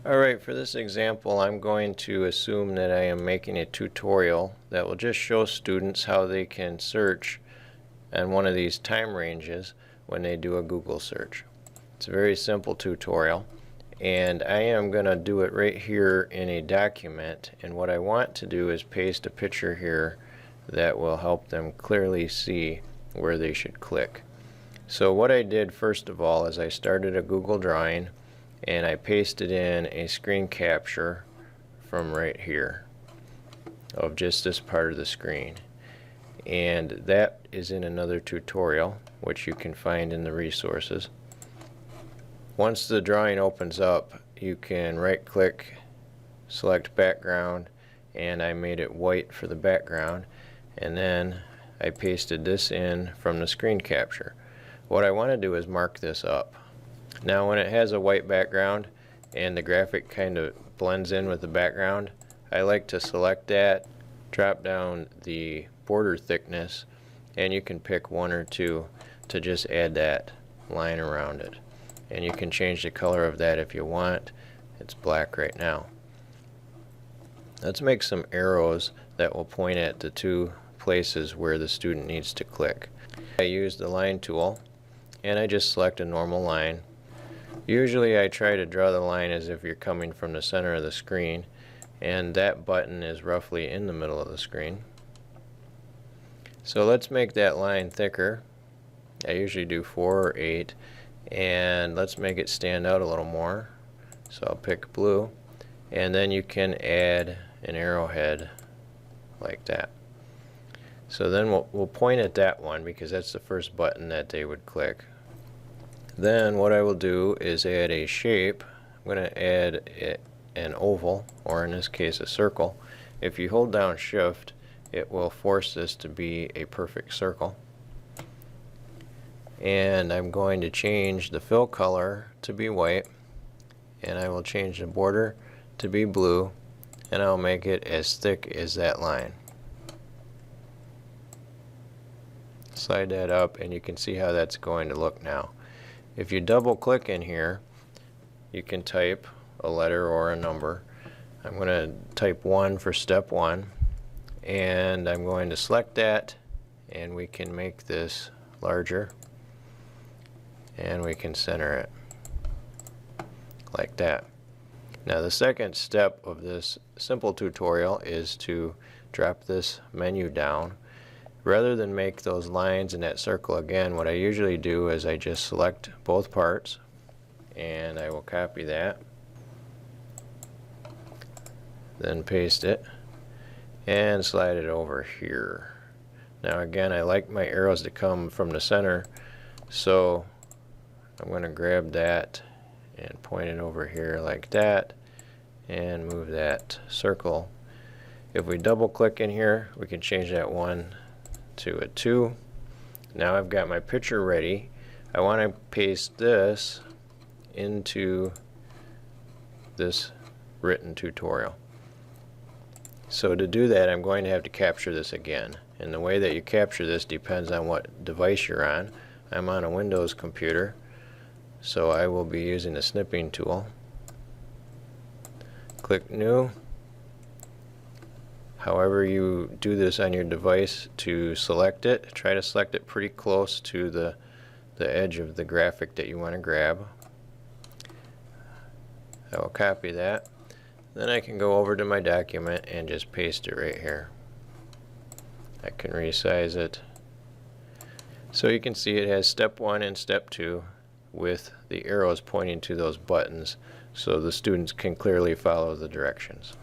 Alright, for this example I'm going to assume that I am making a tutorial that will just show students how they can search on one of these time ranges when they do a Google search. It's a very simple tutorial, and I am going to do it right here in a document, and what I want to do is paste a picture here that will help them clearly see where they should click. So what I did first of all is I started a Google drawing and I pasted in a screen capture from right here of just this part of the screen, and that is in another tutorial which you can find in the resources. Once the drawing opens up, you can right click, select background, and I made it white for the background, and then I pasted this in from the screen capture. What I want to do is mark this up. Now when it has a white background and the graphic kind of blends in with the background, I like to select that, drop down the border thickness, and you can pick one or two to just add that line around it. And you can change the color of that if you want. It's black right now. Let's make some arrows that will point at the two places where the student needs to click. I use the line tool and I just select a normal line. Usually I try to draw the line as if you're coming from the center of the screen, and that button is roughly in the middle of the screen. So let's make that line thicker. I usually do 4 or 8, and let's make it stand out a little more. So I'll pick blue, and then you can add an arrowhead like that. So then we'll point at that one because that's the first button that they would click. Then what I will do is add a shape. I'm going to add an oval, or in this case a circle. If you hold down shift, it will force this to be a perfect circle. And I'm going to change the fill color to be white, and I will change the border to be blue, and I'll make it as thick as that line. Slide that up and you can see how that's going to look now. If you double click in here, you can type a letter or a number. I'm going to type 1 for step 1, and I'm going to select that, and we can make this larger, and we can center it like that. Now the second step of this simple tutorial is to drop this menu down. Rather than make those lines in that circle again, what I usually do is I just select both parts, and I will copy that, then paste it, and slide it over here. Now again, I like my arrows to come from the center, so I'm going to grab that and point it over here like that, and move that circle. If we double click in here, we can change that 1 to a 2. Now I've got my picture ready. I want to paste this into this written tutorial. So to do that, I'm going to have to capture this again, and the way that you capture this depends on what device you're on. I'm on a Windows computer, so I will be using the snipping tool. Click New. However you do this on your device to select it, try to select it pretty close to the edge of the graphic that you want to grab. I will copy that. Then I can go over to my document and just paste it right here. I can resize it. So you can see it has step 1 and step 2 with the arrows pointing to those buttons so the students can clearly follow the directions.